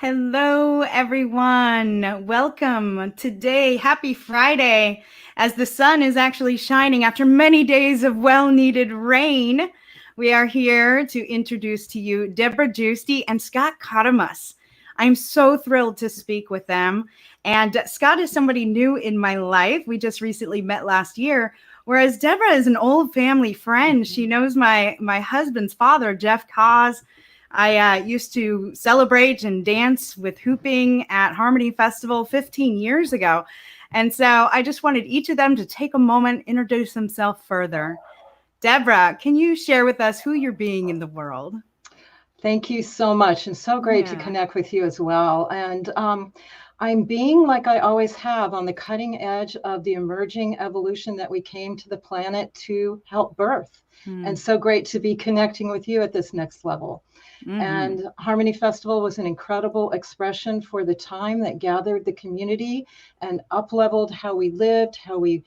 Hello, everyone. Welcome today. Happy Friday, as the sun is actually shining after many days of well-needed rain. We are here to introduce to you Debra, Giusti, and Scott Catamas. I'm so thrilled to speak with them. And Scott is somebody new in my life. We just recently met last year, whereas Debra is an old family friend. She knows my husband's father, Jeff Cause. I used to celebrate and dance with hooping at Harmony Festival 15 years ago. And so I just wanted each of them to take a moment, introduce themselves further. Debra, can you share with us who you're being in the world? Thank you so much. And so great to connect with you as well. And I'm being, like I always have, on the cutting edge of the emerging evolution that we came to the planet to help birth. And so great to be connecting with you at this next level. And Harmony Festival was an incredible expression for the time that gathered the community and up-leveled how we lived, how we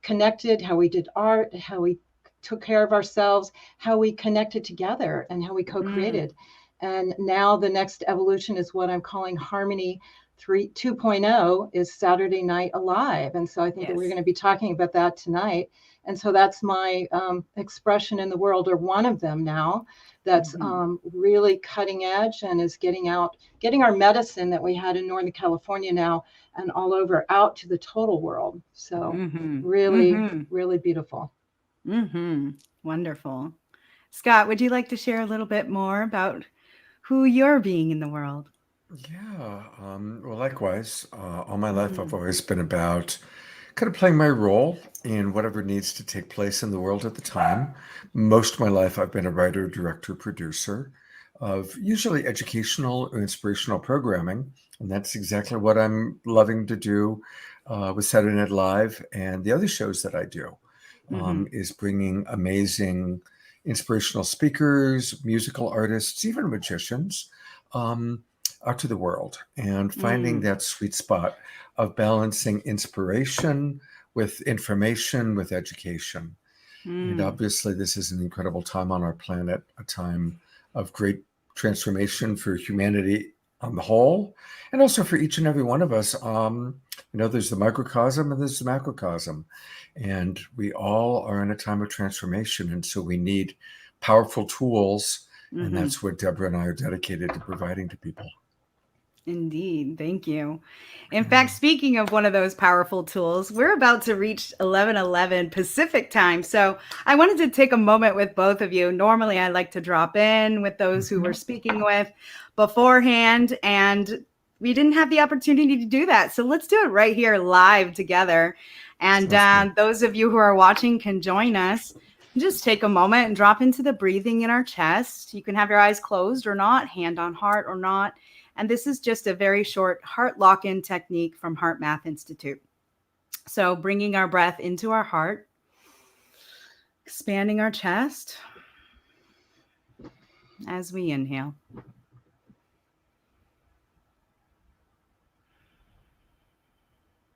connected, how we did art, how we took care of ourselves, how we connected together, and how we co-created. And now the next evolution is what I'm calling Harmony 2.0 is Saturday Night Alive. And so I think that we're going to be talking about that tonight. And so that's my expression in the world, or one of them now, that's really cutting edge and is getting our medicine that we had in Northern California now and all over out to the total world. So really beautiful. Wonderful. Scott, would you like to share a little bit more about who you're being in the world? Yeah, well, likewise, all my life I've always been about kind of playing my role in whatever needs to take place in the world at the time. Most of my life I've been a writer, director, producer of usually educational or inspirational programming, and that's exactly what I'm loving to do with Saturday Night Live and the other shows that I do, is bringing amazing inspirational speakers, musical artists, even magicians, out to the world and finding that sweet spot of balancing inspiration with information, with education. And obviously this is an incredible time on our planet, a time of great transformation for humanity on the whole, and also for each and every one of us. There's the microcosm and there's the macrocosm, and we all are in a time of transformation. And so we need powerful tools. And that's what Debra and I are dedicated to providing to people. Indeed. Thank you. In fact, speaking of one of those powerful tools, we're about to reach 11:11 Pacific time. So I wanted to take a moment with both of you. Normally, I like to drop in with those who we're speaking with beforehand, and we didn't have the opportunity to do that. So let's do it right here live together. And those of you who are watching can join us. Just take a moment and drop into the breathing in our chest. You can have your eyes closed or not, hand on heart or not. And this is just a very short heart lock-in technique from Heart Math Institute. So bringing our breath into our heart, expanding our chest as we inhale.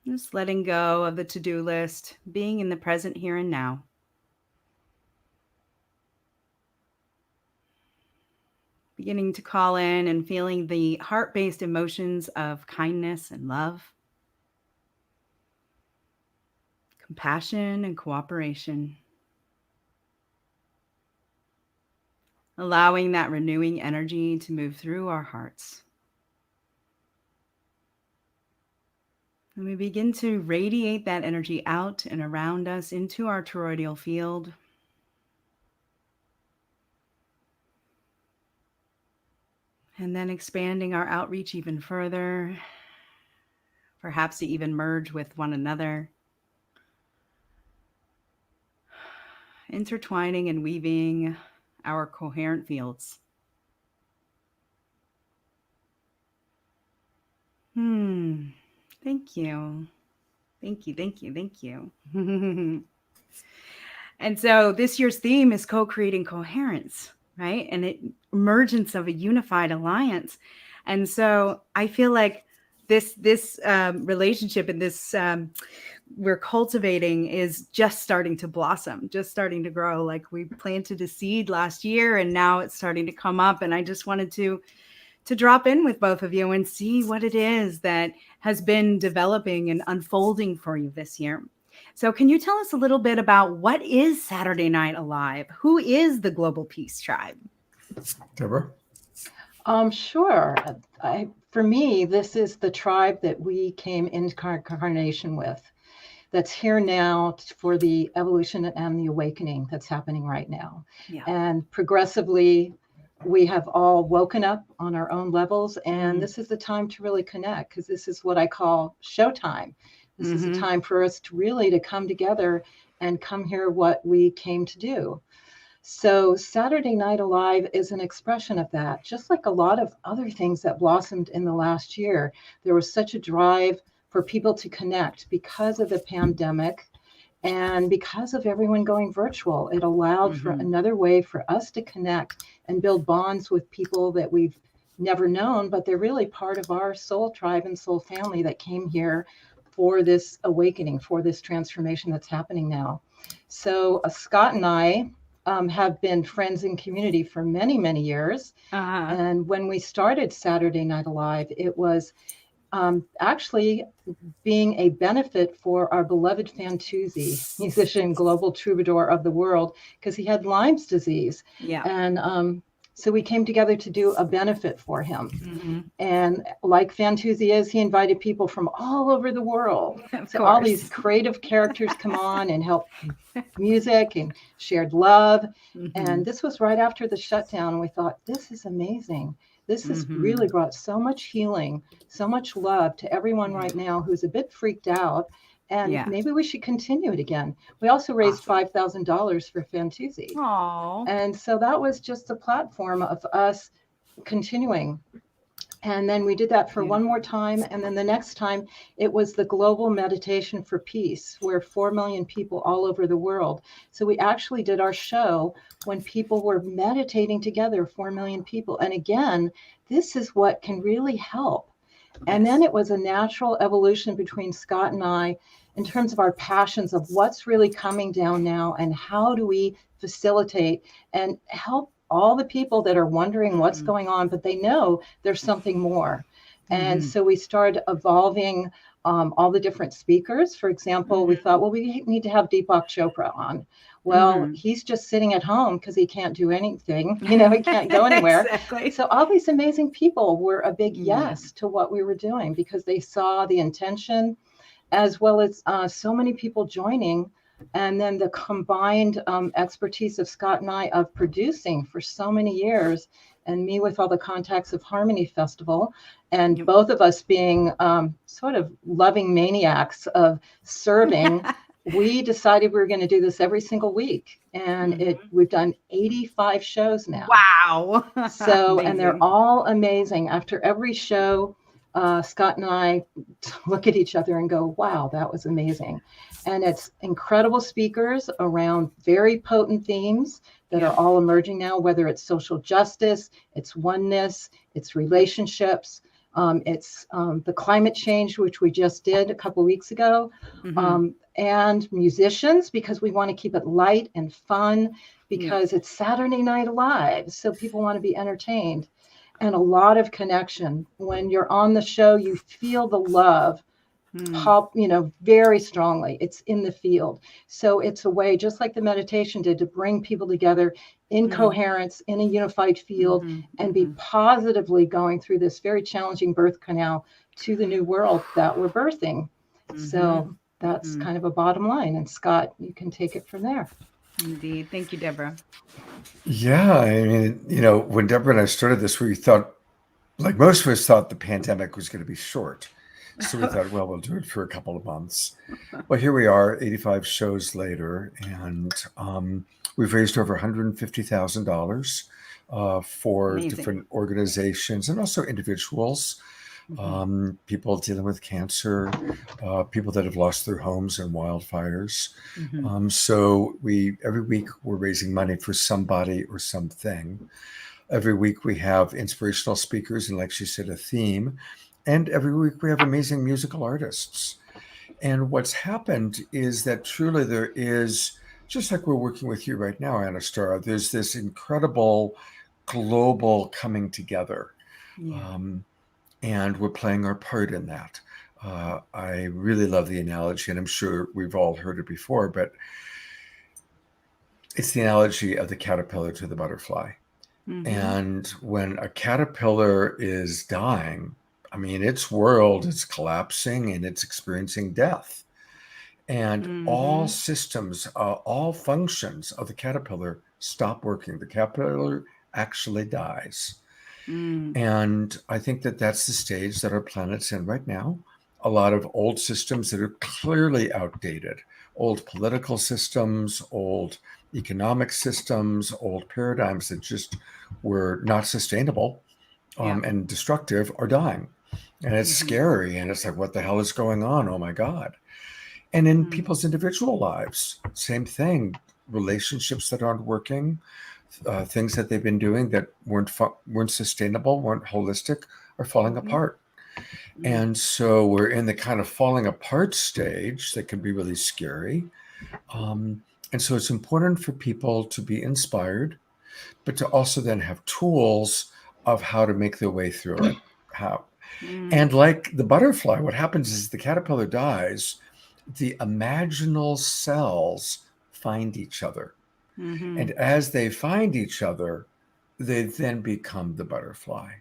Just letting go of the to-do list, being in the present here and now. Beginning to call in and feeling the heart-based emotions of kindness and love, compassion and cooperation. Allowing that renewing energy to move through our hearts. And we begin to radiate that energy out and around us into our toroidal field. And then expanding our outreach even further, perhaps to even merge with one another. Intertwining and weaving our coherent fields. Thank you. Thank you, thank you, thank you. And so this year's theme is co-creating coherence, right? And it emergence of a unified alliance. And so I feel like this relationship and this we're cultivating is just starting to blossom, just starting to grow. Like we planted a seed last year and now it's starting to come up. And I just wanted to to drop in with both of you and see what it is that has been developing and unfolding for you this year. So can you tell us a little bit about what is Saturday Night Alive? Who is the Global Peace Tribe? Debra? Sure. For me, this is the tribe that we came into incarnation with, that's here now for the evolution and the awakening that's happening right now. Yeah. And progressively, we have all woken up on our own levels, and this is the time to really connect, because this is what I call showtime. This is a time for us to really come together and come hear what we came to do. So Saturday Night Alive is an expression of that, just like a lot of other things that blossomed in the last year. There was such a drive for people to connect because of the pandemic and because of everyone going virtual. It allowed for another way for us to connect and build bonds with people that we've never known, but they're really part of our soul tribe and soul family that came here for this awakening, for this transformation that's happening now. So Scott and I have been friends in community for many, many years. And when we started Saturday Night Alive, it was actually being a benefit for our beloved Fantuzzi, musician, global troubadour of the world, because he had Lyme's disease. Yeah. And so we came together to do a benefit for him. And like Fantuzzi is, he invited people from all over the world. So all these creative characters come on and help music and shared love. And this was right after the shutdown. We thought, this is amazing. This has really brought so much healing, so much love to everyone right now who's a bit freaked out. And maybe we should continue it again. We also raised $5,000 for Fantuzzi. Aww. And so that was just a platform of us continuing. And then we did that for one more time. And then the next time, it was the Global Meditation for Peace, where 4 million people all over the world. So we actually did our show when people were meditating together, 4 million people. And again, this is what can really help. And then it was a natural evolution between Scott and I in terms of our passions of what's really coming down now and how do we facilitate and help all the people that are wondering what's going on, but they know there's something more. And so we started evolving all the different speakers. For example, we thought, well, we need to have Deepak Chopra on. Well, he's just sitting at home because he can't do anything. You know, he can't go anywhere. Exactly. So all these amazing people were a big yes to what we were doing because they saw the intention, as well as so many people joining. And then the combined expertise of Scott and I of producing for so many years, and me with all the contacts of Harmony Festival, and both of us being sort of loving maniacs of serving, we decided we were going to do this every single week. And we've done 85 shows now. Wow. So, and they're all amazing. After every show, Scott and I look at each other and go, wow, that was amazing. And it's incredible speakers around very potent themes that are all emerging now, whether it's social justice, it's oneness, it's relationships, it's the climate change, which we just did a couple of weeks ago, and musicians, because we want to keep it light and fun, because it's Saturday Night Alive. So people want to be entertained. And a lot of connection. When you're on the show, you feel the love pop, you know, very strongly. It's in the field. So it's a way, just like the meditation did, to bring people together in coherence, in a unified field, and be positively going through this very challenging birth canal to the new world that we're birthing. So that's kind of a bottom line. And Scott, you can take it from there. Indeed. Thank you, Debra. Yeah, I mean, you know, when Debra and I started this, we thought, like most of us thought, the pandemic was going to be short. So we thought, well, we'll do it for a couple of months. Well, here we are, 85 shows later, and we've raised over $150,000 for different organizations and also individuals, people dealing with cancer, people that have lost their homes in wildfires. So every week we're raising money for somebody or something. Every week we have inspirational speakers and, like she said, a theme. And every week we have amazing musical artists. And what's happened is that truly there is, just like we're working with you right now, Anastar, there's this incredible global coming together. Yeah. And we're playing our part in that. I really love the analogy, and I'm sure we've all heard it before, but it's the analogy of the caterpillar to the butterfly. And when a caterpillar is dying, I mean, its world is collapsing and it's experiencing death. And all systems, all functions of the caterpillar stop working. The caterpillar actually dies. And I think that that's the stage that our planet's in right now. A lot of old systems that are clearly outdated, old political systems, old economic systems, old paradigms that just were not sustainable and destructive are dying. And it's scary. And it's like, what the hell is going on? Oh my God. And in people's individual lives, same thing. Relationships that aren't working, things that they've been doing that weren't sustainable, weren't holistic, are falling apart. And so we're in the kind of falling apart stage that can be really scary. And so it's important for people to be inspired, but to also then have tools of how to make their way through it. How. And like the butterfly, what happens is the caterpillar dies, the imaginal cells find each other. And as they find each other, they then become the butterfly.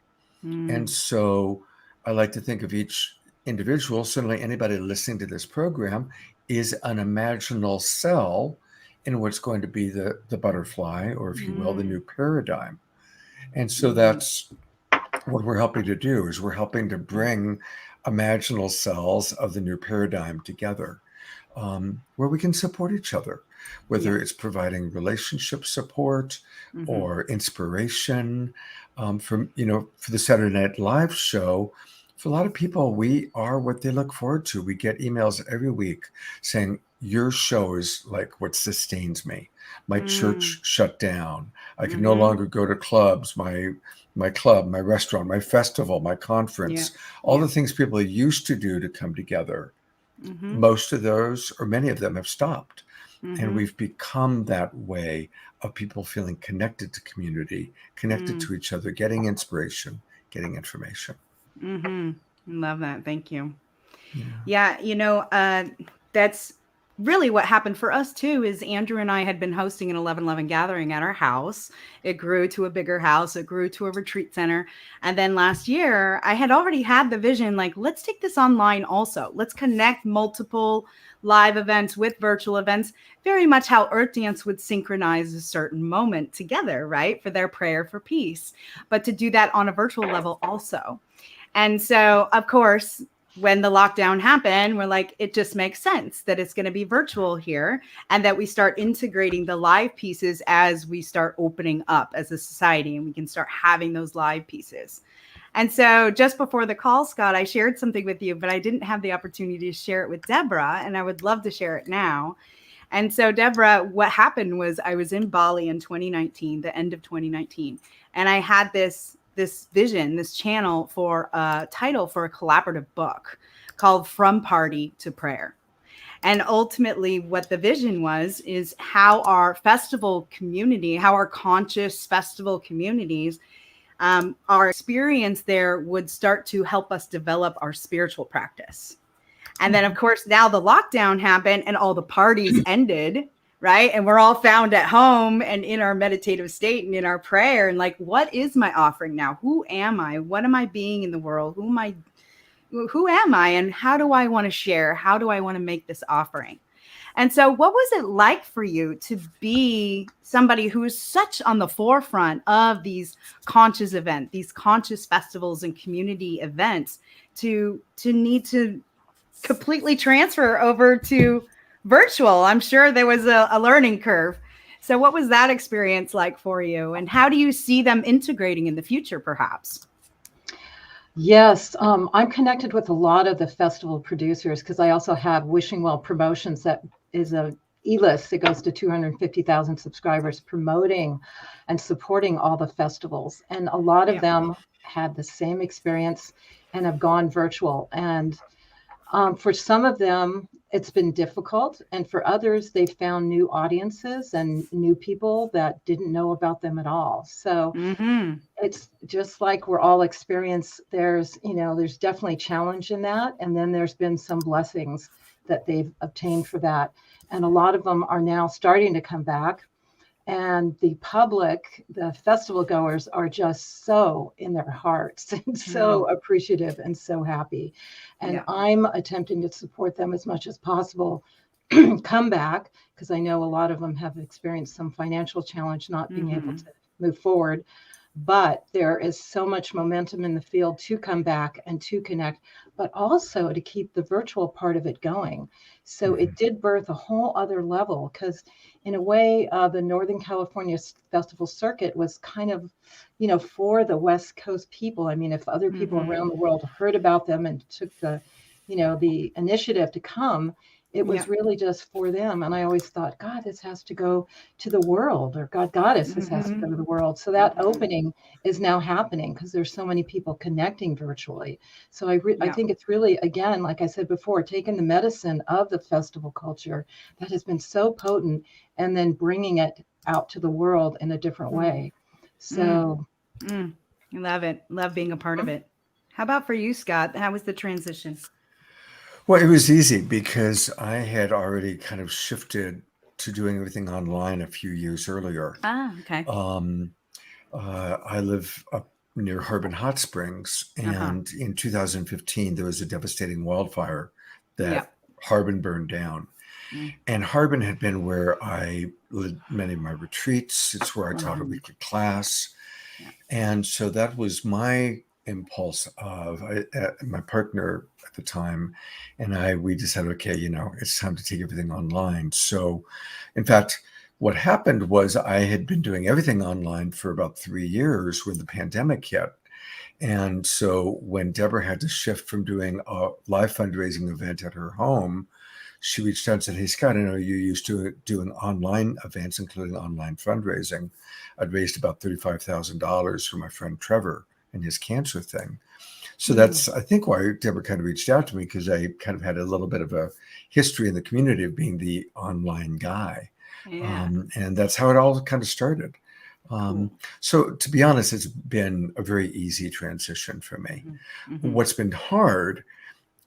And so I like to think of each individual, certainly anybody listening to this program, is an imaginal cell in what's going to be the butterfly, or if you will, the new paradigm. And so that's what we're helping to do, is we're helping to bring imaginal cells of the new paradigm together, where we can support each other, whether it's providing relationship support or inspiration. For the Saturday Night Live show, for a lot of people, we are what they look forward to. We get emails every week saying, your show is like what sustains me. My church shut down. I can no longer go to clubs, my club, my restaurant, my festival, my conference, all the things people used to do to come together. Most of those, or many of them, have stopped. And we've become that way of people feeling connected to community, connected to each other, getting inspiration, getting information. Love that. Thank you. Yeah, that's really what happened for us too. Is Andrew and I had been hosting an 11/11 gathering at our house. It grew to a bigger house. It grew to a retreat center. And then last year, I had already had the vision, like, let's take this online also. Let's connect multiple live events with virtual events, very much how Earth Dance would synchronize a certain moment together, right? For their prayer for peace, but to do that on a virtual level also. And so, of course, when the lockdown happened, we're like, it just makes sense that it's going to be virtual here, and that we start integrating the live pieces as we start opening up as a society, and we can start having those live pieces. And so just before the call, Scott, I shared something with you, but I didn't have the opportunity to share it with Debra, and I would love to share it now. And so, Debra, what happened was I was in Bali in 2019, the end of 2019, and I had this vision, this channel for a title for a collaborative book called From Party to Prayer. And ultimately what the vision was is how our festival community, how our conscious festival communities, our experience there would start to help us develop our spiritual practice. And then, of course, now the lockdown happened and all the parties ended, right? And we're all found at home and in our meditative state and in our prayer. And like, what is my offering now? Who am I? What am I being in the world? Who am I? And how do I want to share? How do I want to make this offering? And so what was it like for you to be somebody who is such on the forefront of these conscious events, these conscious festivals and community events, to need to completely transfer over to virtual? I'm sure there was a learning curve. So what was that experience like for you? And how do you see them integrating in the future, perhaps? Yes, I'm connected with a lot of the festival producers because I also have Wishing Well Promotions, that is a e-list that goes to 250,000 subscribers, promoting and supporting all the festivals. And a lot of them had the same experience and have gone virtual. And For some of them, it's been difficult. And for others, they've found new audiences and new people that didn't know about them at all. So it's just like we're all experience. There's definitely challenge in that. And then there's been some blessings that they've obtained for that. And a lot of them are now starting to come back. And the public, the festival goers, are just so in their hearts and so appreciative and so happy. And I'm attempting to support them as much as possible. Come back, because I know a lot of them have experienced some financial challenge not being able to move forward. But there is so much momentum in the field to come back and to connect, but also to keep the virtual part of it going. So it did birth a whole other level, because in a way, the Northern California Festival Circuit was kind of, for the West Coast people. I mean, if other people around the world heard about them and took the initiative to come, it was really just for them. And I always thought, God, this has to go to the world, or God, Goddess, this has to go to the world. So that opening is now happening because there's so many people connecting virtually. So I think it's really, again, like I said before, taking the medicine of the festival culture that has been so potent and then bringing it out to the world in a different way. So I love it. Love being a part of it. How about for you, Scott? How was the transition? Well, it was easy because I had already kind of shifted to doing everything online a few years earlier. Okay. I live up near Harbin Hot Springs, and in 2015, there was a devastating wildfire that Harbin burned down. And Harbin had been where I led many of my retreats. It's where I taught a weekly class. And so that was my impulse of my partner at the time and we decided, okay, it's time to take everything online. So in fact, what happened was I had been doing everything online for about 3 years when the pandemic hit. And so when Debra had to shift from doing a live fundraising event at her home, she reached out and said, hey, Scott, I know you used to doing online events, including online fundraising. I'd raised about $35,000 for my friend Trevor and his cancer thing. So that's, I think, why Debra kind of reached out to me, because I kind of had a little bit of a history in the community of being the online guy. And that's how it all kind of started. So to be honest, it's been a very easy transition for me. What's been hard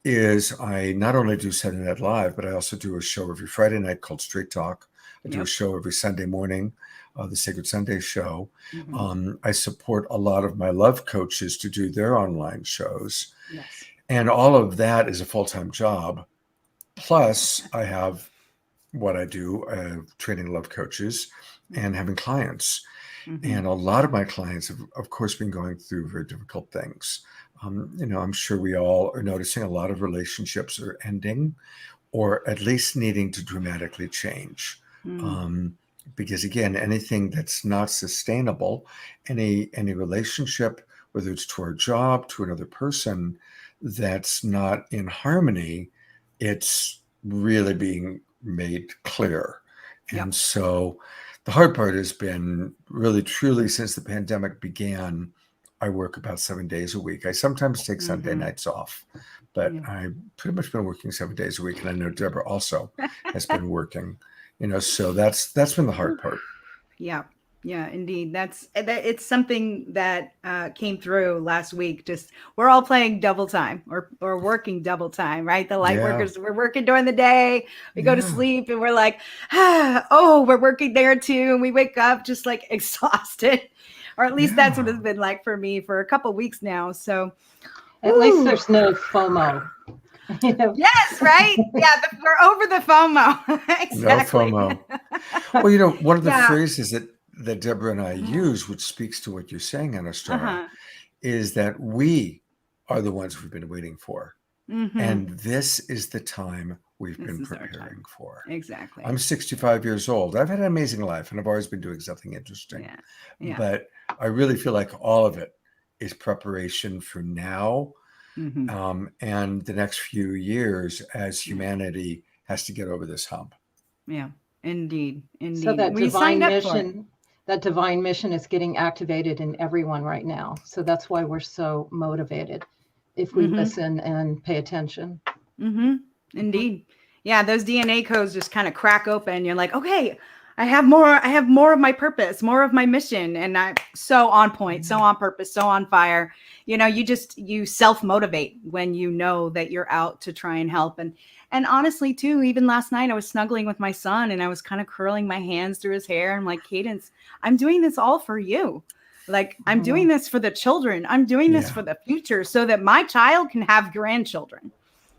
is I not only do Saturday Night Live, but I also do a show every Friday night called Straight Talk. I do a show every Sunday morning, the Sacred Sunday show. I support a lot of my love coaches to do their online shows. And all of that is a full-time job. Plus, I have what I do, training love coaches and having clients. And a lot of my clients have, of course, been going through very difficult things. I'm sure we all are noticing a lot of relationships are ending, or at least needing to dramatically change. Because again, anything that's not sustainable, any relationship, whether it's to our job, to another person, that's not in harmony, it's really being made clear. And so the hard part has been really, truly, since the pandemic began, I work about 7 days a week. I sometimes take Sunday nights off, but I've pretty much been working 7 days a week. And I know Debra also has been working, so that's been the hard part. Yeah, indeed. It's something that came through last week. Just we're all playing double time or working double time, right? The light workers, we're working during the day. We go to sleep and we're like, we're working there too. And we wake up just like exhausted, or at least that's what it's been like for me for a couple of weeks now. So at least there's no FOMO. Yes, right? Yeah, we're over the FOMO. Exactly. No FOMO. Well, one of the phrases that Debra and I use, which speaks to what you're saying, Anastasia, is that we are the ones we've been waiting for. And this is the time we've been preparing for. Exactly. I'm 65 years old. I've had an amazing life, and I've always been doing something interesting. But I really feel like all of it is preparation for now. And the next few years as humanity has to get over this hump. Yeah, indeed. So that divine mission is getting activated in everyone right now. So that's why we're so motivated if we listen and pay attention. Indeed. Yeah, those DNA codes just kind of crack open. You're like, okay, I have more of my purpose, more of my mission. And I'm so on point, so on purpose, so on fire. You know, you self-motivate when you know that you're out to try and help. And honestly, too, even last night I was snuggling with my son and I was kind of curling my hands through his hair. I'm like, Cadence, I'm doing this all for you. Like, I'm doing this for the children. I'm doing this for the future so that my child can have grandchildren.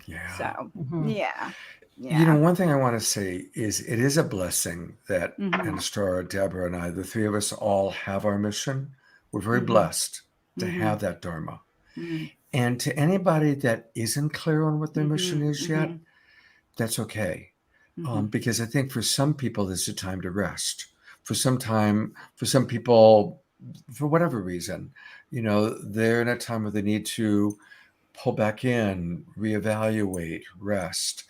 Yeah. So, yeah. You know, one thing I want to say is it is a blessing that Anastora, Debra, and I, the three of us all have our mission. We're very blessed to have that Dharma. And to anybody that isn't clear on what their mission is yet, that's okay. Because I think for some people, this is a time to rest. For some people, for whatever reason, you know, they're in a time where they need to pull back in, reevaluate, rest.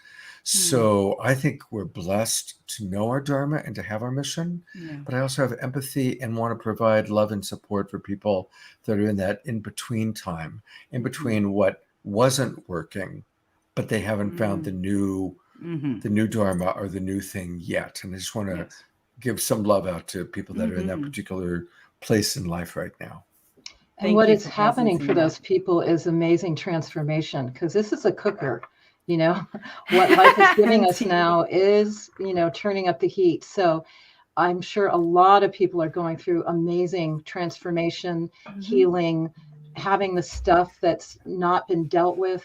So I think we're blessed to know our Dharma and to have our mission, but I also have empathy and want to provide love and support for people that are in that in-between time, in between what wasn't working, but they haven't found the new Dharma or the new thing yet. And I just want to give some love out to people that are in that particular place in life right now. And what is happening for those people is amazing transformation, because this is a cooker. You know, what life is giving us now is, you know, turning up the heat. So I'm sure a lot of people are going through amazing transformation, healing, having the stuff that's not been dealt with,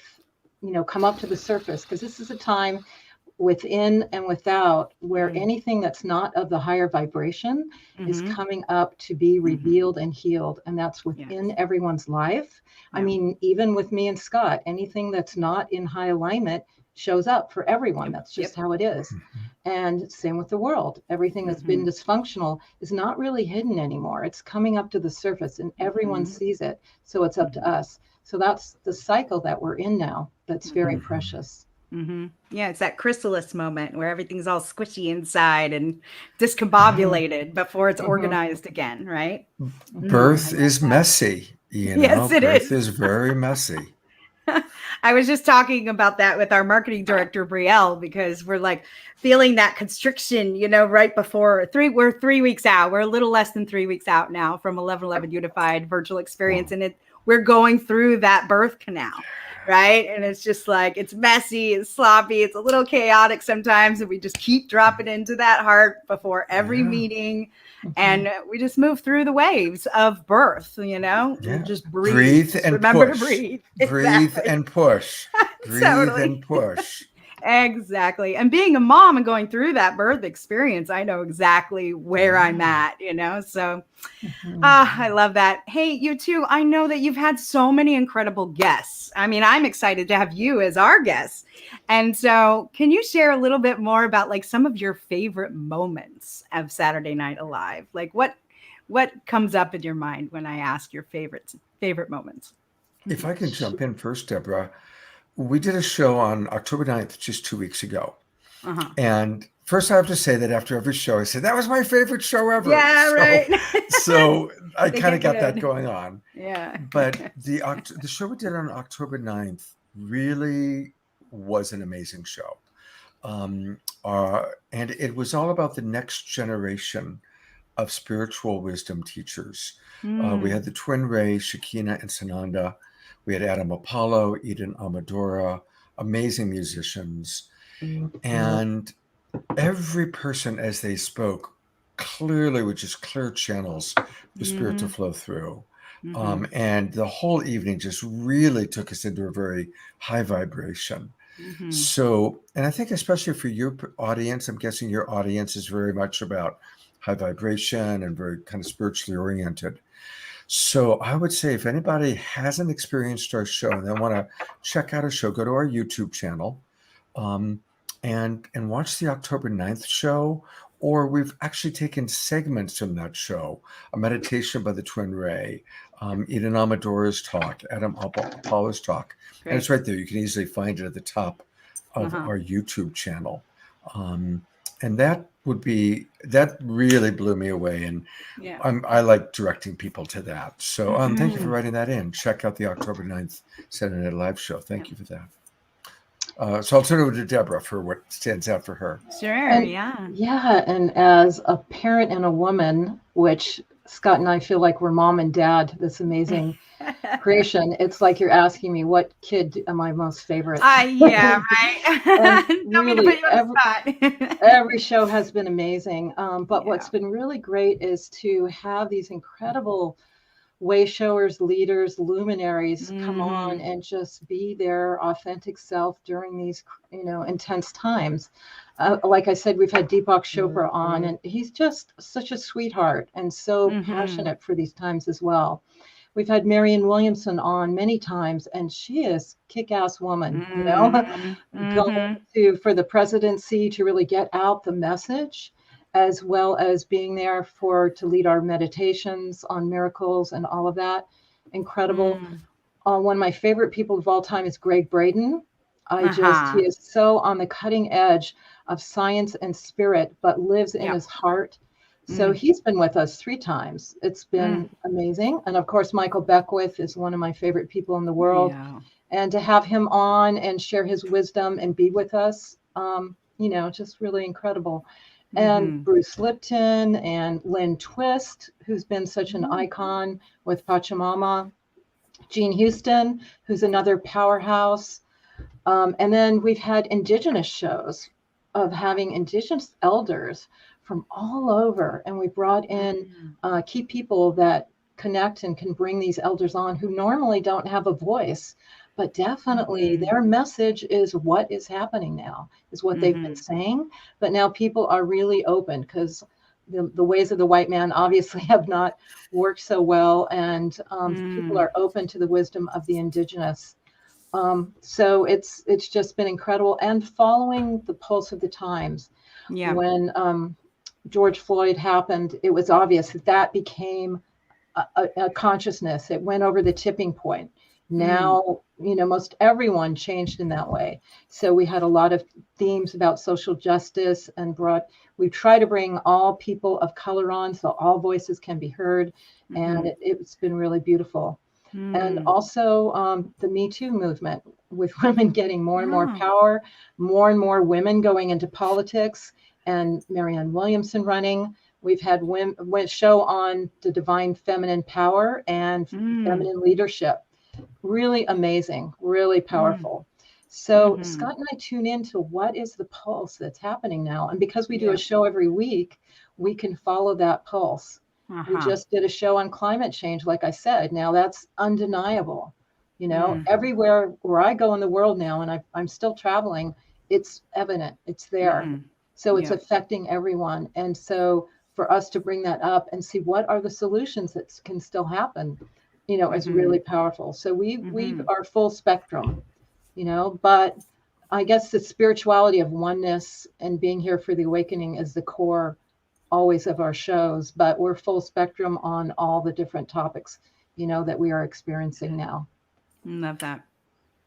you know, come up to the surface, because this is a time within and without where anything that's not of the higher vibration is coming up to be revealed and healed. And that's within everyone's life. I mean, even with me and Scott, anything that's not in high alignment shows up for everyone. That's just how it is. And same with the world. Everything that's been dysfunctional is not really hidden anymore. It's coming up to the surface and everyone sees it. So it's up to us. So that's the cycle that we're in now. That's very precious. Yeah, it's that chrysalis moment where everything's all squishy inside and discombobulated before it's organized again, right? Birth is messy, you know. Yes, it Birth is very messy. I was just talking about that with our marketing director, Brielle, because we're like feeling that constriction, you know, right before we're 3 weeks out. We're a little less than 3 weeks out now from 11/11 Unified Virtual Experience. And we're going through that birth canal. Right. And it's just like, it's messy, it's sloppy, it's a little chaotic sometimes. And we just keep dropping into that heart before every meeting. And we just move through the waves of birth, you know, just breathe and remember push. to breathe. Breathe and push. Breathe and push. Exactly. And being a mom and going through that birth experience, I know exactly where I'm at, you know, so I love that. Hey, you too. I know that you've had so many incredible guests. I mean, I'm excited to have you as our guest. And so can you share a little bit more about like some of your favorite moments of Saturday Night Alive? Like what comes up in your mind when I ask your favorite moments? If I can jump in first, Debra. We did a show on October 9th, just 2 weeks ago. And first I have to say that after every show, I say, that was my favorite show ever. Yeah, right. So I kind of got that going on. Yeah. But the show we did on October 9th really was an amazing show. And it was all about the next generation of spiritual wisdom teachers. We had the twin rays, Shekinah and Sananda. We had Adam Apollo, Eden Amadora, amazing musicians. And every person as they spoke clearly with just clear channels for spirit to flow through. And the whole evening just really took us into a very high vibration. So, and I think especially for your audience, I'm guessing your audience is very much about high vibration and very kind of spiritually oriented. So I would say if anybody hasn't experienced our show and they want to check out our show, go to our YouTube channel and watch the October 9th show. Or we've actually taken segments from that show, a meditation by the Twin Ray, Eden Amadora's talk, Adam Apollo's talk. Great. And it's right there. You can easily find it at the top of our YouTube channel. And that really blew me away. And I like directing people to that. So thank you for writing that in. Check out the October 9th Saturday Night Live show. Thank you for that. So I'll turn it over to Debra for what stands out for her. Sure. And Yeah. and as a parent and a woman, which Scott and I feel like we're mom and dad to this amazing creation, it's like you're asking me what kid am I most favorite. Yeah, right. And Don't mean to really, put you on the spot. every show has been amazing. But Yeah. what's been really great is to have these incredible way showers, leaders, luminaries come on and just be their authentic self during these, intense times. Like I said, we've had Deepak Chopra on, and he's just such a sweetheart and so passionate for these times as well. We've had Marianne Williamson on many times, and she is kick-ass woman, going for the presidency to really get out the message, as well as being there to lead our meditations on miracles and all of that. Incredible. One of my favorite people of all time is Braden. He is so on the cutting edge of science and spirit, but lives in his heart. So he's been with us 3 times. It's been amazing. And of course, Michael Beckwith is one of my favorite people in the world. Yeah. And to have him on and share his wisdom and be with us, just really incredible. And Bruce Lipton and Lynn Twist, who's been such an icon with Pachamama. Jean Houston, who's another powerhouse. And then we've had Indigenous shows of having Indigenous elders from all over. And we brought in key people that connect and can bring these elders on who normally don't have a voice. But definitely their message is what is happening now, is what they've been saying. But now people are really open because the ways of the white man obviously have not worked so well. And people are open to the wisdom of the Indigenous. So it's just been incredible. And following the pulse of the times. Yeah. When George Floyd happened, it was obvious that became a consciousness. It went over the tipping point. Now, most everyone changed in that way. So we had a lot of themes about social justice and we try to bring all people of color on so all voices can be heard. And it's been really beautiful. And also the Me Too movement with women getting more and more power, more and more women going into politics, and Marianne Williamson running. We've had women show on the divine feminine power and feminine leadership. Really amazing, really powerful. So Scott and I tune into what is the pulse that's happening now. And because we do a show every week, we can follow that pulse. We just did a show on climate change, like I said. Now that's undeniable. Everywhere where I go in the world now, and I'm still traveling, it's evident, it's there. So it's affecting everyone. And so for us to bring that up and see what are the solutions that can still happen, is really powerful. So we are full spectrum, but I guess the spirituality of oneness and being here for the awakening is the core always of our shows, but we're full spectrum on all the different topics, that we are experiencing now. Love that.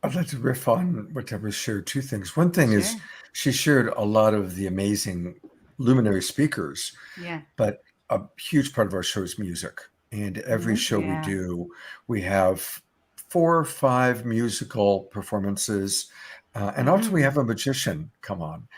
I'd like to riff on what Debra shared. 2 things. One thing is she shared a lot of the amazing luminary speakers, but a huge part of our show is music. And every show we do, we have 4 or 5 musical performances. And also we have a magician come on.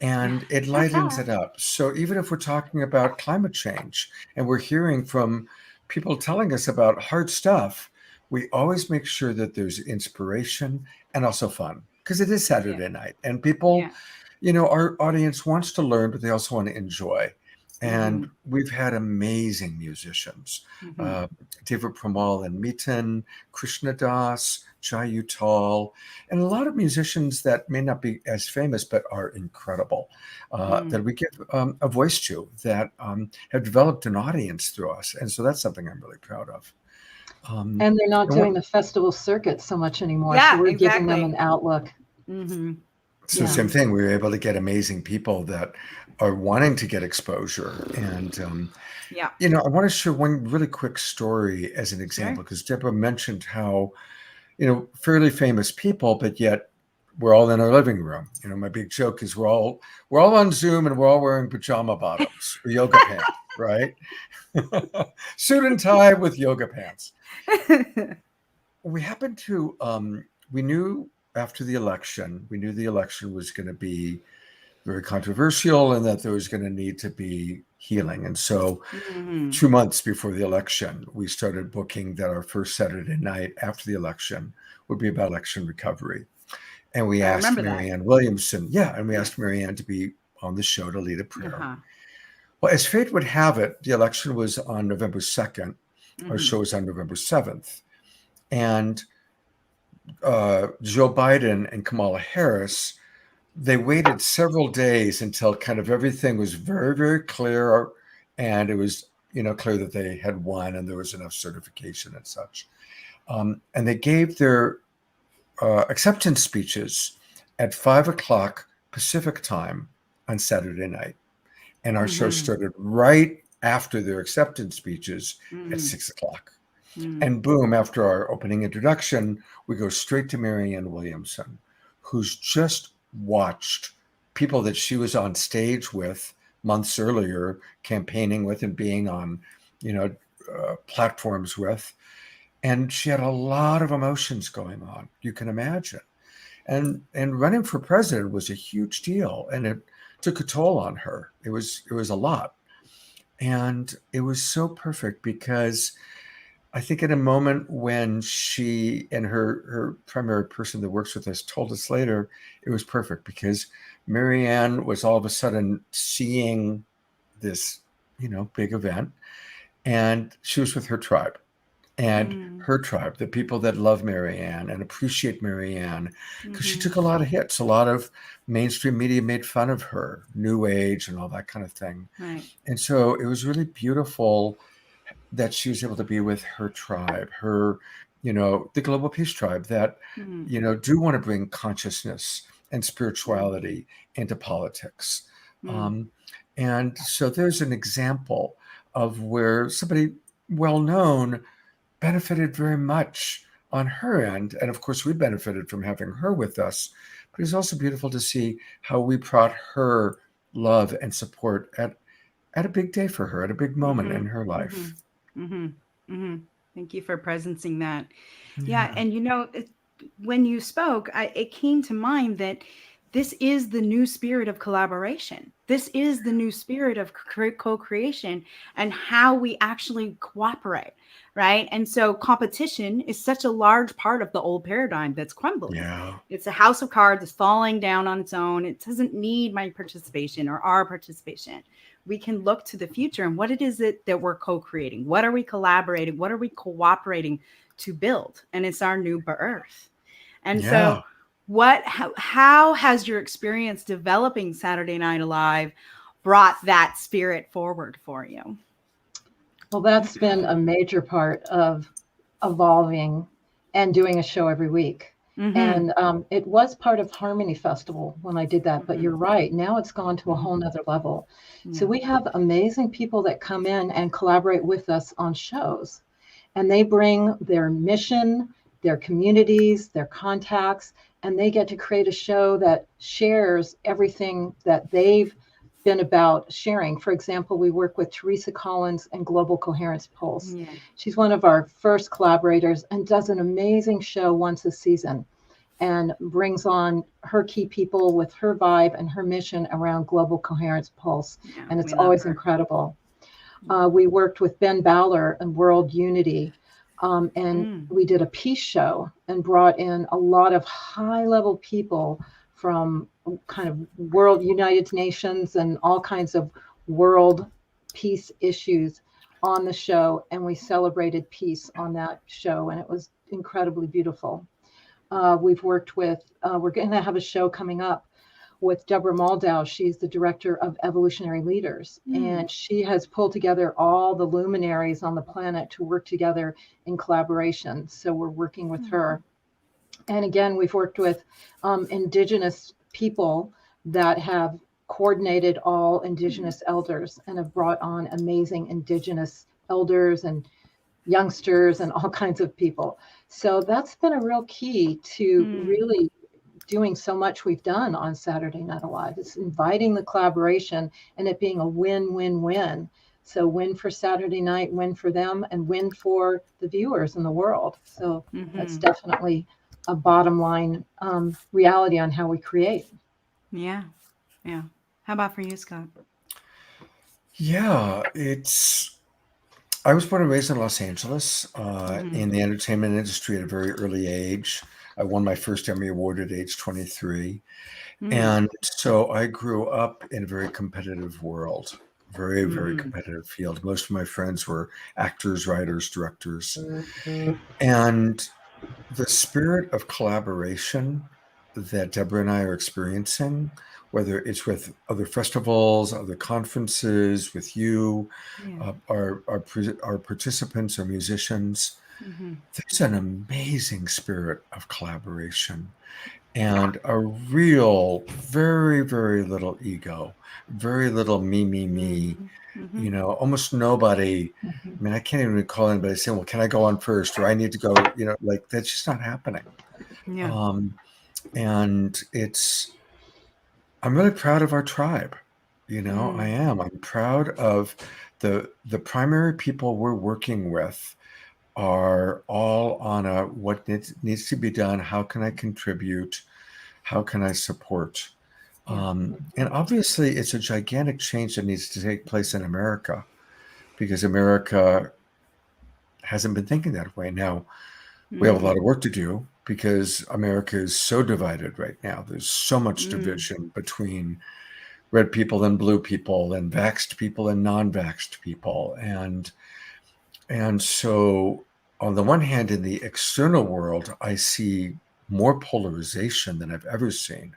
And it lightens it up. So even if we're talking about climate change and we're hearing from people telling us about hard stuff, we always make sure that there's inspiration and also fun, because it is Saturday night and people, our audience wants to learn, but they also want to enjoy. And we've had amazing musicians, David Pramal and Miten, Krishna Das, Jai Utal, and a lot of musicians that may not be as famous, but are incredible, that we give a voice to, that have developed an audience through us. And so that's something I'm really proud of. And they're not doing the festival circuit so much anymore. So we're giving them an outlook. So same thing, we were able to get amazing people that are wanting to get exposure. And, I want to share one really quick story as an example, because Debra mentioned how, fairly famous people, but yet we're all in our living room. My big joke is we're all on Zoom and we're all wearing pajama bottoms or yoga pants, right? Suit and tie with yoga pants. We happened to, we knew after the election, we knew the election was going to be very controversial and that there was going to need to be healing. And so 2 months before the election, we started booking that our first Saturday night after the election would be about election recovery. And we asked Marianne Williamson, asked Marianne to be on the show to lead a prayer. Well, as fate would have it, the election was on November 2nd. Our show was on November 7th. And Joe Biden and Kamala Harris, they waited several days until kind of everything was very, very clear. And it was, clear that they had won and there was enough certification and such. And they gave their acceptance speeches at 5:00 Pacific time on Saturday night. And our show started right after their acceptance speeches at 6:00. And boom, after our opening introduction, we go straight to Marianne Williamson, who's just watched people that she was on stage with months earlier, campaigning with and being on, platforms with. And she had a lot of emotions going on, you can imagine. And running for president was a huge deal, and it took a toll on her. It was a lot. And it was so perfect because I think in a moment when she and her primary person that works with us told us later, it was perfect because Marianne was all of a sudden seeing this, big event, and she was with her tribe. And her tribe, the people that love Marianne and appreciate Marianne, because she took a lot of hits. A lot of mainstream media made fun of her, New Age and all that kind of thing. Right. And so it was really beautiful that she was able to be with her tribe, her, the Global Peace Tribe that, do want to bring consciousness and spirituality into politics. And so there's an example of where somebody well-known benefited very much on her end. And of course, we benefited from having her with us. But it's also beautiful to see how we brought her love and support at a big day for her, at a big moment in her life. Thank you for presencing that. Yeah. And, when you spoke, it came to mind that this is the new spirit of collaboration. This is the new spirit of co-creation and how we actually cooperate, right? And so competition is such a large part of the old paradigm that's crumbling. Yeah. It's a house of cards that's falling down on its own. It doesn't need my participation or our participation. We can look to the future and what it is that we're co-creating. What are we collaborating? What are we cooperating to build? And it's our new birth. And so how has your experience developing Saturday Night Alive brought that spirit forward for you? Well, that's been a major part of evolving and doing a show every week. And it was part of Harmony Festival when I did that, but you're right. Now it's gone to a whole nother level. So we have amazing people that come in and collaborate with us on shows, and they bring their mission, their communities, their contacts, and they get to create a show that shares everything that they've been about sharing. For example, we work with Teresa Collins and Global Coherence Pulse. Yeah. She's one of our first collaborators and does an amazing show once a season and brings on her key people with her vibe and her mission around Global Coherence Pulse. Yeah, and it's always incredible. We worked with Ben Bowler and World Unity. We did a peace show and brought in a lot of high-level people from kind of world United Nations and all kinds of world peace issues on the show. And we celebrated peace on that show. And it was incredibly beautiful. We've worked with, we're going to have a show coming up with Debra Moldow. She's the director of Evolutionary Leaders. And she has pulled together all the luminaries on the planet to work together in collaboration. So we're working with her. And again, we've worked with Indigenous people that have coordinated all Indigenous elders and have brought on amazing Indigenous elders and youngsters and all kinds of people. So that's been a real key to really doing so much we've done on Saturday Night Alive. It's inviting the collaboration and it being a win-win-win. So win for Saturday night, win for them, and win for the viewers in the world. So that's definitely a bottom line reality on how we create. Yeah. Yeah. How about for you, Scott? Yeah, I was born and raised in Los Angeles, in the entertainment industry at a very early age. I won my first Emmy Award at age 23. And so I grew up in a very competitive world, very, very competitive field. Most of my friends were actors, writers, directors. And the spirit of collaboration that Debra and I are experiencing, whether it's with other festivals, other conferences, with you, our participants, our musicians, there's an amazing spirit of collaboration and a real, very, very little ego, very little me, almost nobody. I mean, I can't even call anybody saying, well, can I go on first? Or I need to go, like that's just not happening. Yeah. And I'm really proud of our tribe. I am. I'm proud of the primary people we're working with are all on what needs to be done. How can I contribute? How can I support? And obviously, it's a gigantic change that needs to take place in America because America hasn't been thinking that way. Now, we have a lot of work to do because America is so divided right now. There's so much division between red people and blue people and vaxxed people and non-vaxxed people. And so on the one hand, in the external world, I see more polarization than I've ever seen.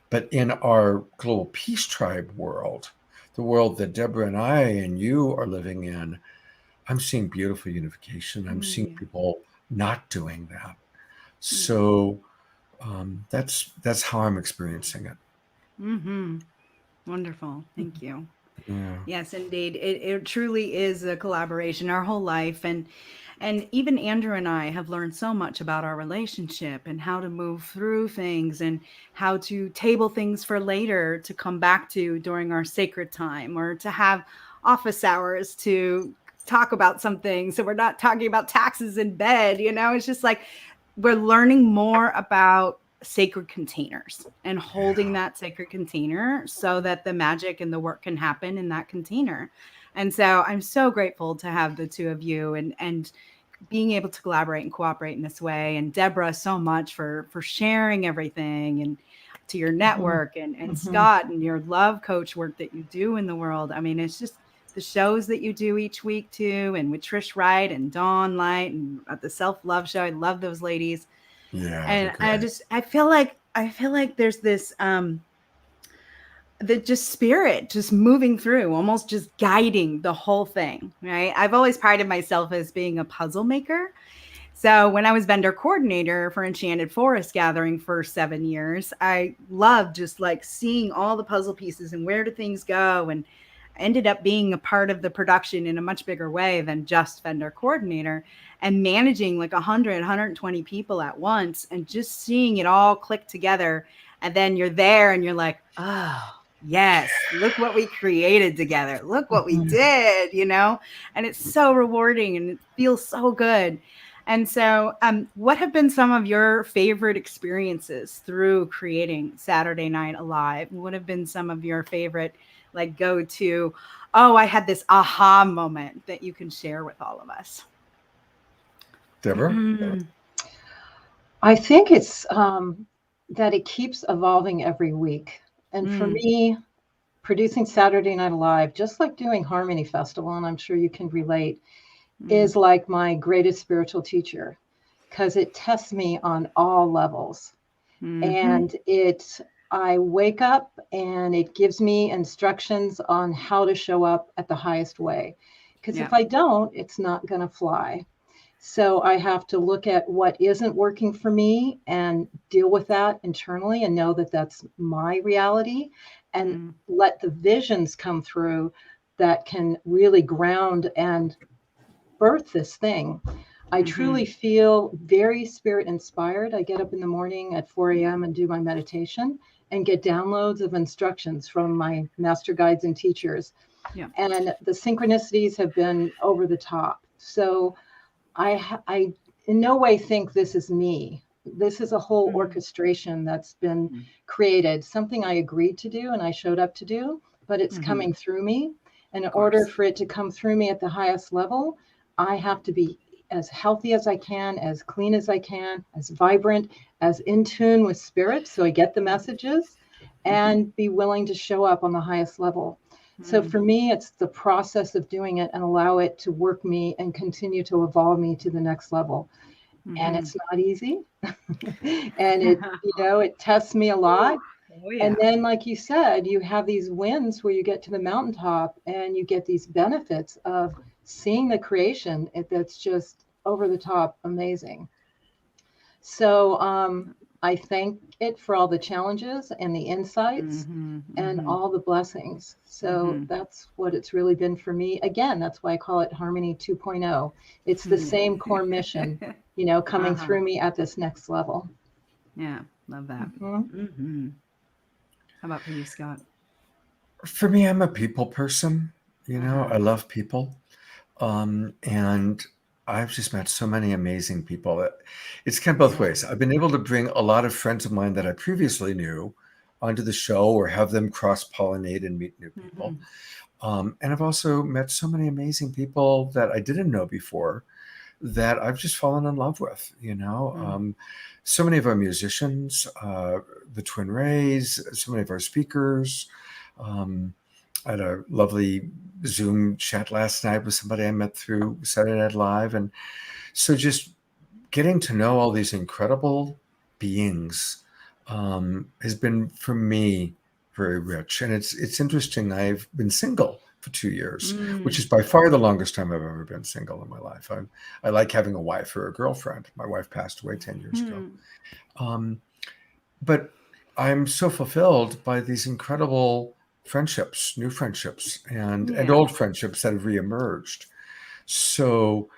But in our global peace tribe world, the world that Debra and I and you are living in, I'm seeing beautiful unification. I'm seeing people not doing that. So that's how I'm experiencing it. Wonderful. Thank you. Yeah. Yes, indeed. It truly is a collaboration our whole life. And even Andrew and I have learned so much about our relationship and how to move through things and how to table things for later to come back to during our sacred time or to have office hours to talk about something. So we're not talking about taxes in bed, it's just like we're learning more about sacred containers and holding that sacred container so that the magic and the work can happen in that container. And so I'm so grateful to have the two of you and being able to collaborate and cooperate in this way. And Debra, so much for sharing everything and to your network and Scott and your love coach work that you do in the world. I mean, it's just the shows that you do each week too. And with Trish Wright and Dawn Light and at the Self-Love Show. I love those ladies. Yeah. And I feel like there's this, the just spirit just moving through, almost just guiding the whole thing, right? I've always prided myself as being a puzzle maker. So when I was vendor coordinator for Enchanted Forest Gathering for 7 years, I loved just like seeing all the puzzle pieces and where do things go, and ended up being a part of the production in a much bigger way than just vendor coordinator, and managing like 100, 120 people at once and just seeing it all click together. And then you're there and you're like, oh, yes, look what we created together. Look what we did, and it's so rewarding and it feels so good. And so what have been some of your favorite experiences through creating Saturday Night Alive? What have been some of your favorite, like, go to, oh, I had this aha moment that you can share with all of us? Debra? I think it's that it keeps evolving every week. And for me, producing Saturday Night Alive, just like doing Harmony Festival, and I'm sure you can relate, is like my greatest spiritual teacher because it tests me on all levels. And I wake up and it gives me instructions on how to show up at the highest way. Because if I don't, it's not going to fly. So I have to look at what isn't working for me and deal with that internally and know that that's my reality, and let the visions come through that can really ground and birth this thing. I truly feel very spirit inspired. I get up in the morning at 4 a.m. and do my meditation and get downloads of instructions from my master guides and teachers. And the synchronicities have been over the top. So I in no way think this is me. this is a whole orchestration that's been created, something I agreed to do and I showed up to do, but it's coming through me. And in order for it to come through me at the highest level, I have to be as healthy as I can, as clean as I can, as vibrant, as in tune with spirit, so I get the messages, and be willing to show up on the highest level. So for me, it's the process of doing it and allow it to work me and continue to evolve me to the next level. And it's not easy. And it, it tests me a lot. Oh, yeah. And then, like you said, you have these wins where you get to the mountaintop and you get these benefits of seeing the creation that's just over the top amazing. So I thank it for all the challenges and the insights and all the blessings. So that's what it's really been for me. Again, that's why I call it Harmony 2.0. It's the same core mission, coming through me at this next level. Yeah, love that. How about for you, Scott? For me, I'm a people person. I love people. And I've just met so many amazing people. It's kind of both ways. I've been able to bring a lot of friends of mine that I previously knew onto the show or have them cross-pollinate and meet new people. And I've also met so many amazing people that I didn't know before that I've just fallen in love with, so many of our musicians, the Twin Rays, so many of our speakers. I had a lovely Zoom chat last night with somebody I met through Saturday Night Live. And so just getting to know all these incredible beings has been, for me, very rich. And it's interesting. I've been single for 2 years, which is by far the longest time I've ever been single in my life. I like having a wife or a girlfriend. My wife passed away 10 years ago. But I'm so fulfilled by these incredible friendships, new friendships, and old friendships that have reemerged. So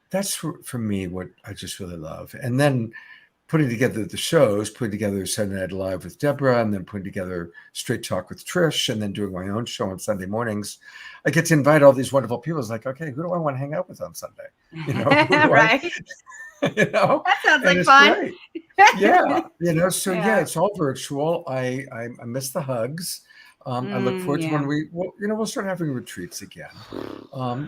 that's for me what I just really love. And then putting together the shows, putting together Saturday Night Live with Debra, and then putting together Straight Talk with Trish, and then doing my own show on Sunday mornings. I get to invite all these wonderful people. It's like, okay, who do I want to hang out with on Sunday? Right. That sounds like fun. Great. Yeah. So it's all virtual. I miss the hugs. I look forward to when we'll start having retreats again.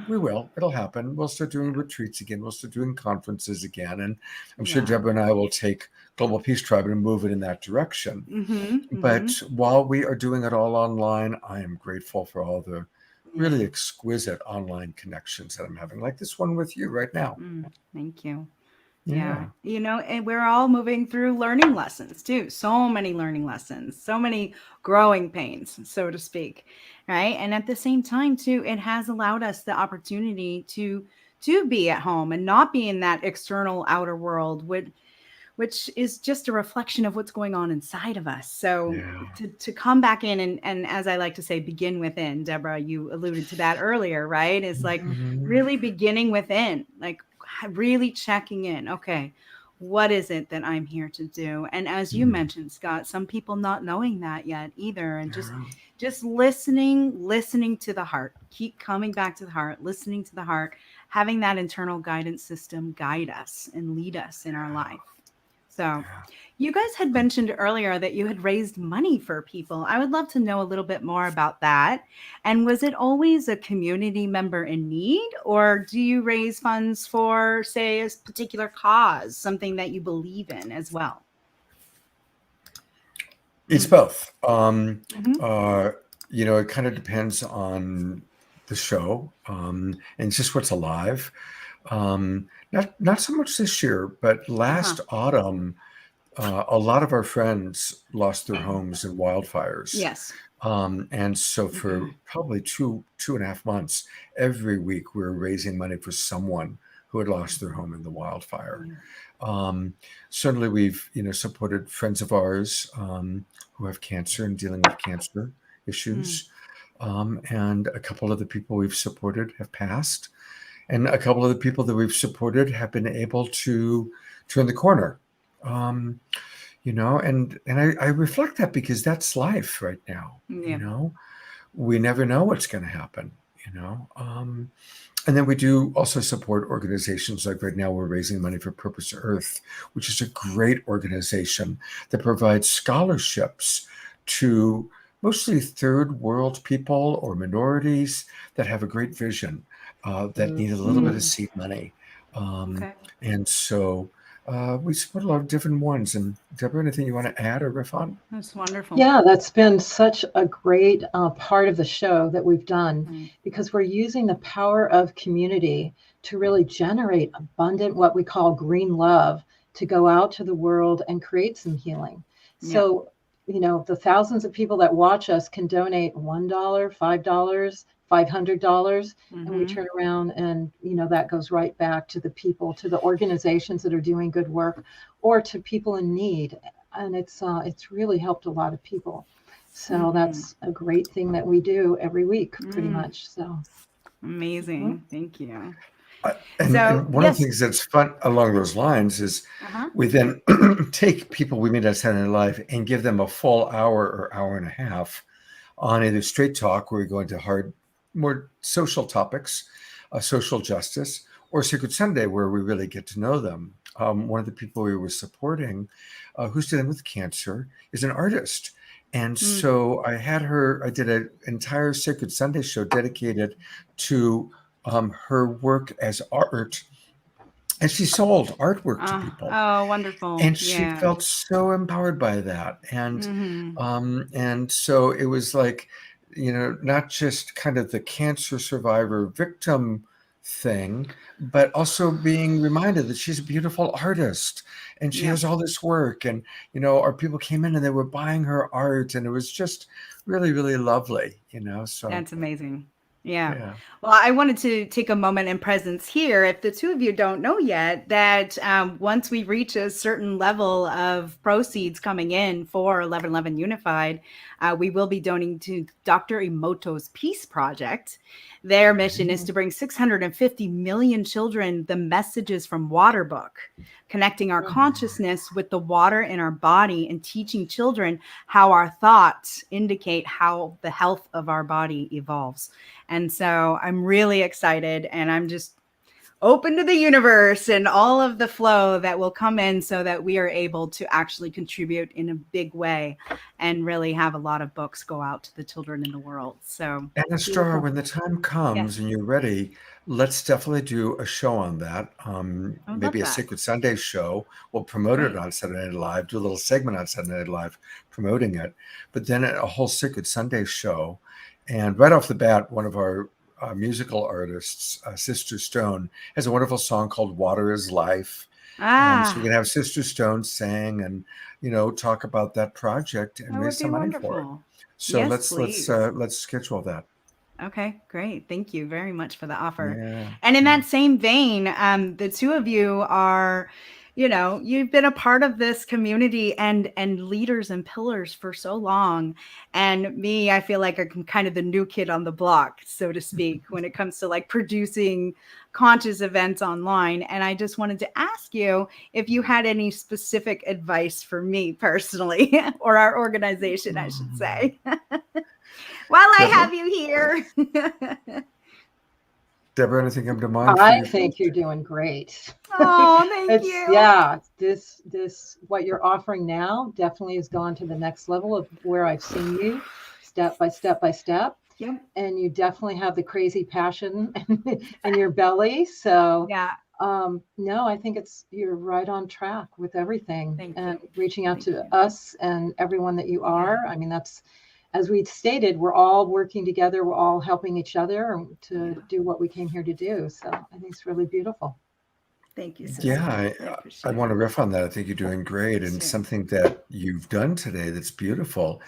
We will. It'll happen. We'll start doing retreats again. We'll start doing conferences again. And I'm sure Debra and I will take Global Peace Tribe and move it in that direction. But while we are doing it all online, I am grateful for all the really exquisite online connections that I'm having, like this one with you right now. Thank you. Yeah. And we're all moving through learning lessons too. So many learning lessons, so many growing pains, so to speak. Right. And at the same time too, it has allowed us the opportunity to be at home and not be in that external outer world, which is just a reflection of what's going on inside of us. So to come back in and as I like to say, begin within. Debra, you alluded to that earlier, right? It's like really beginning within, like really checking in. Okay, what is it that I'm here to do? And as you mentioned, Scott, some people not knowing that yet either, and just listening to the heart. Keep coming back to the heart, listening to the heart, having that internal guidance system guide us and lead us in our life. So you guys had mentioned earlier that you had raised money for people. I would love to know a little bit more about that. And was it always a community member in need, or do you raise funds for, say, a particular cause, something that you believe in as well? It's both. It kind of depends on the show and it's just what's alive. Not so much this year, but last autumn, a lot of our friends lost their homes in wildfires. Yes. And so for probably 2.5 months, every week we were raising money for someone who had lost their home in the wildfire. Certainly we've, supported friends of ours who have cancer and dealing with cancer issues. And a couple of the people we've supported have passed. And a couple of the people that we've supported have been able to turn the corner, and I reflect that because that's life right now. We never know what's going to happen, And then we do also support organizations like right now we're raising money for Purpose Earth, which is a great organization that provides scholarships to mostly third world people or minorities that have a great vision that need a little bit of seed money. Okay. And so we support a lot of different ones. And Debra, anything you want to add or riff on? That's wonderful. Yeah, that's been such a great part of the show that we've done because we're using the power of community to really generate abundant, what we call green love, to go out to the world and create some healing. So, the thousands of people that watch us can donate $1, $5, $500, and we turn around and, that goes right back to the people, to the organizations that are doing good work, or to people in need. And it's really helped a lot of people. So that's a great thing that we do every week, pretty much. So amazing. Thank you. And one of the things that's fun along those lines is we then take people we meet on Saturday Night Live and give them a full hour or hour and a half on either Straight Talk, where we go into hard, more social topics, social justice, or Secret Sunday, where we really get to know them. One of the people we were supporting who's dealing with cancer is an artist. And so I did an entire Sacred Sunday show dedicated to her work as art. And she sold artwork to people. Oh, wonderful. And she felt so empowered by that. And so it was like, not just kind of the cancer survivor victim thing, but also being reminded that she's a beautiful artist and she has all this work. And, our people came in and they were buying her art, and it was just really, really lovely, so. That's amazing. Yeah. Well, I wanted to take a moment in presence here. If the two of you don't know yet, that once we reach a certain level of proceeds coming in for 1111 Unified, we will be donating to Dr. Emoto's Peace Project. Their mission is to bring 650 million children the Messages from Water book, connecting our consciousness with the water in our body and teaching children how our thoughts indicate how the health of our body evolves. And so I'm really excited, and I'm just open to the universe and all of the flow that will come in so that we are able to actually contribute in a big way and really have a lot of books go out to the children in the world. So, and Astra, when the time comes and you're ready, let's definitely do a show on that. Maybe a Sacred Sunday show. We'll promote it on Saturday Night Live, do a little segment on Saturday Night Live promoting it, but then a whole Sacred Sunday show. And right off the bat, one of our musical artists, Sister Stone, has a wonderful song called Water is Life. So we can have Sister Stone sing and, talk about that project and raise some money for it. So let's schedule that. Okay, great. Thank you very much for the offer. And in that same vein, the two of you are, you've been a part of this community and leaders and pillars for so long. And me, I feel like I'm kind of the new kid on the block, so to speak, when it comes to like producing conscious events online. And I just wanted to ask you if you had any specific advice for me personally, or our organization, I should say, while I have you here. Debra, anything come to mind? I think you're doing great. Oh, thank you. Yeah, this what you're offering now definitely has gone to the next level of where I've seen you, step by step by step. Yep. And you definitely have the crazy passion in your belly. So no, I think you're right on track with everything. And reaching out to us and everyone that you are. I mean, that's, as we stated, we're all working together. We're all helping each other to do what we came here to do. So I think it's really beautiful. Thank you. I want to riff on that. I think you're doing great. And something that you've done today that's beautiful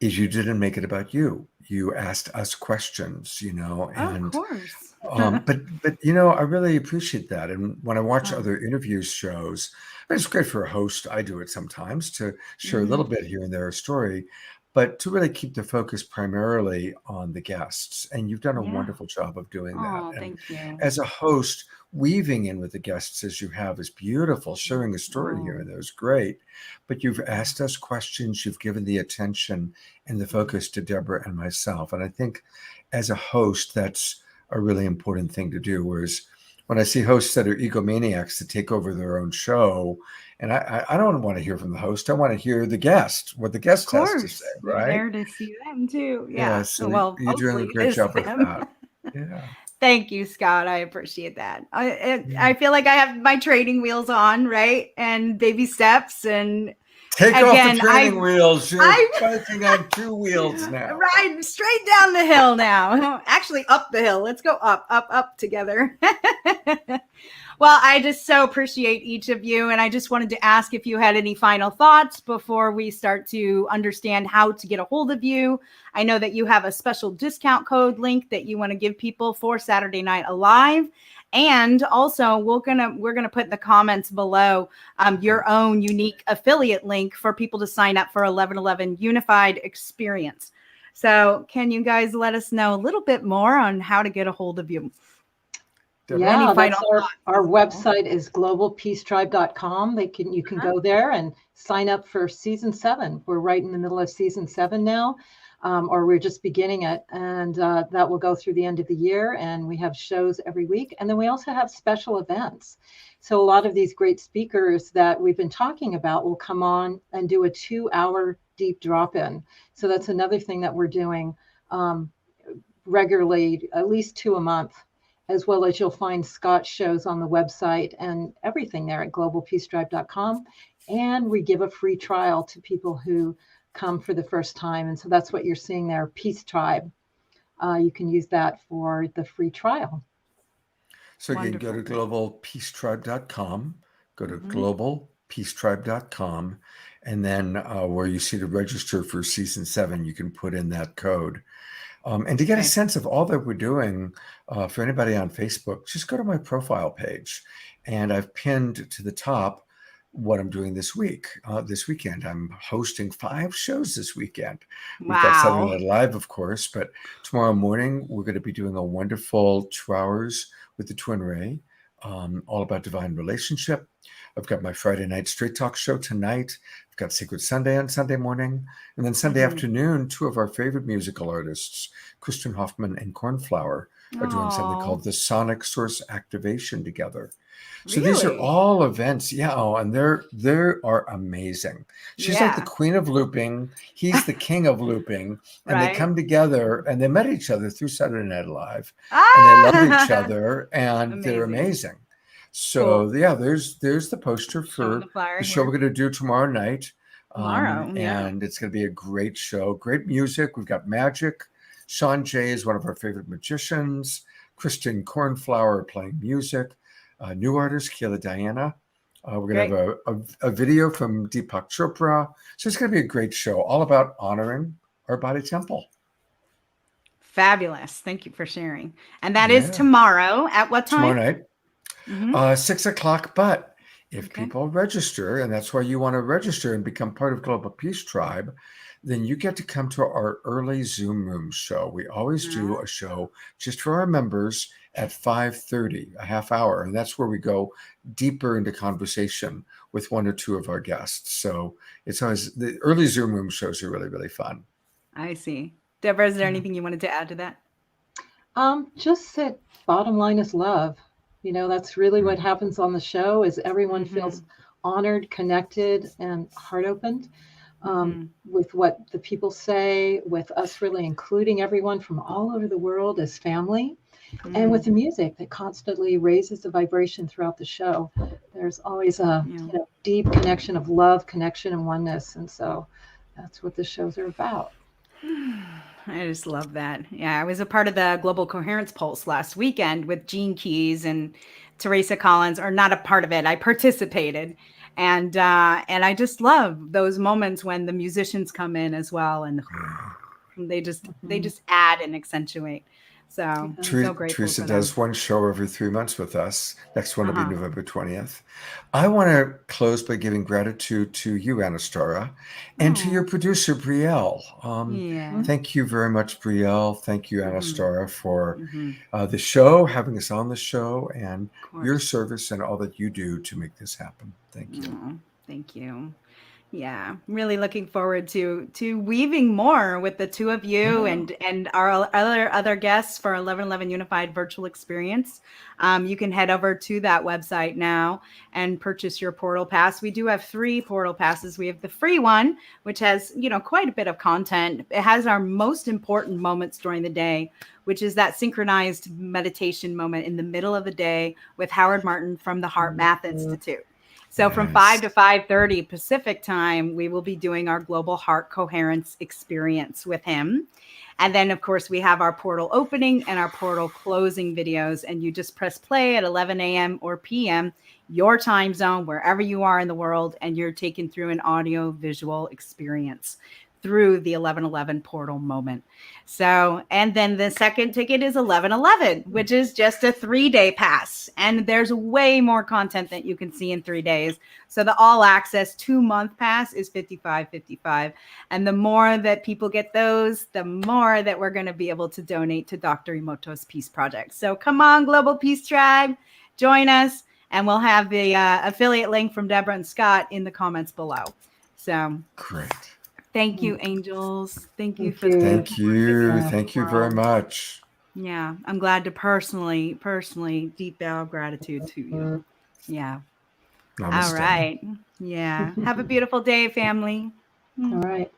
is you didn't make it about you. You asked us questions, and of course. but I really appreciate that. And when I watch other interview shows, it's great for a host. I do it sometimes to share a little bit here and there a story, but to really keep the focus primarily on the guests. And you've done a wonderful job of doing that. And thank you. as a host, weaving in with the guests as you have is beautiful. Sharing a story here and there is great. But you've asked us questions. You've given the attention and the focus to Debra and myself. And I think as a host, that's a really important thing to do. Whereas when I see hosts that are egomaniacs that take over their own show, and I don't want to hear from the host. I want to hear the guest, what the guest has to say, You're right? there to see them too. Yeah, Yeah. so Well, you're doing a hopefully it great is job with them. that. Yeah. Thank you, Scott. I appreciate that. I feel like I have my training wheels on, right? And baby steps. And Take off the again, training wheels. You're I biking on 2 wheels now. ride straight down the hill now. Actually, up the hill. Let's go up together. Well, I just so appreciate each of you. And I just wanted to ask if you had any final thoughts before we start to understand how to get a hold of you. I know that you have a special discount code link that you want to give people for Saturday Night Alive. And also we're gonna put in the comments below your own unique affiliate link for people to sign up for 1111 Unified Experience. So can you guys let us know a little bit more on how to get a hold of you? Yeah, that's our website is globalpeacetribe.com. You can go there and sign up for season 7. We're right in the middle of season 7 now, or we're just beginning it, and that will go through the end of the year. And we have shows every week, and then we also have special events. So a lot of these great speakers that we've been talking about will come on and do a 2-hour deep drop-in. So that's another thing that we're doing regularly, at least 2 a month. As well as you'll find Scott's shows on the website and everything there at globalpeacetribe.com. And we give a free trial to people who come for the first time. And so that's what you're seeing there, Peace Tribe. You can use that for the free trial. So you can go to globalpeacetribe.com, go to globalpeacetribe.com, and then where you see to register for season 7, you can put in that code. And to get a sense of all that we're doing for anybody on Facebook, just go to my profile page. And I've pinned to the top what I'm doing this week. This weekend, I'm hosting 5 shows this weekend. We've got Saturday Night Live, of course, but tomorrow morning, we're going to be doing a wonderful 2 hours with the Twin Ray, all about divine relationship. I've got my Friday night Straight Talk show tonight. I've got Secret Sunday on Sunday morning. And then Sunday afternoon, 2 of our favorite musical artists, Kristen Hoffman and Cornflower, are doing something called the Sonic Source Activation together. So these are all events. Yeah. Oh, and they are amazing. She's like the queen of looping. He's the king of looping. And they come together, and they met each other through Saturday Night Live. And they love each other, and they're amazing. So yeah, there's the poster for the show we're going to do tomorrow night. And it's going to be a great show. Great music. We've got magic. Sean Jay is one of our favorite magicians. Kristen Cornflower playing music. New artist, Kayla Diana. We're going to have a video from Deepak Chopra. So it's going to be a great show, all about honoring our body temple. Fabulous. Thank you for sharing. And that is tomorrow at what time? Tomorrow night, 6 o'clock. But if people register, and that's why you want to register and become part of Global Peace Tribe, then you get to come to our early Zoom room show. We always do a show just for our members at 5:30, a half hour. And that's where we go deeper into conversation with 1 or 2 of our guests. So it's always, the early Zoom room shows are really, really fun. I see. Debra, is there anything you wanted to add to that? Just that bottom line is love. You know, that's really what happens on the show is everyone feels honored, connected, and heart opened. With what the people say, with us really including everyone from all over the world as family, and with the music that constantly raises the vibration throughout the show. There's always a deep connection of love, connection, and oneness. And so that's what the shows are about. I just love that. Yeah, I was a part of the Global Coherence Pulse last weekend with Gene Keys and Teresa Collins, or not a part of it. I participated. And I just love those moments when the musicians come in as well, and they just add and accentuate. So so grateful. Teresa does one show every 3 months with us. Next one will be November 20th. I want to close by giving gratitude to you, Anastara, and to your producer, Brielle. Thank you very much, Brielle. Thank you, Anastara, for the show, having us on the show, and your service and all that you do to make this happen. Thank you. Thank you. Yeah, really looking forward to weaving more with the two of you and our other guests for 1111 Unified Virtual Experience. You can head over to that website now and purchase your portal pass. We do have 3 portal passes. We have the free one, which has, you know, quite a bit of content. It has our most important moments during the day, which is that synchronized meditation moment in the middle of the day with Howard Martin from the Heart Math Institute. So from 5 to 5:30 Pacific time, we will be doing our Global Heart Coherence experience with him. And then, of course, we have our portal opening and our portal closing videos. And you just press play at 11 a.m. or p.m., your time zone, wherever you are in the world, and you're taken through an audio visual experience through the 1111 portal moment. So, and then the second ticket is 1111, which is just a 3-day pass. And there's way more content that you can see in 3 days. So the all access 2-month pass is $55.55. And the more that people get those, the more that we're going to be able to donate to Dr. Emoto's Peace Project. So come on, Global Peace Tribe, join us. And we'll have the affiliate link from Debra and Scott in the comments below. So Great. Thank you, angels. Thank you Thank for you. Thank you. Thank you very much. Yeah, I'm glad to personally deep bow gratitude to you. Yeah. Namaste. All right. Yeah. Have a beautiful day, family. All right.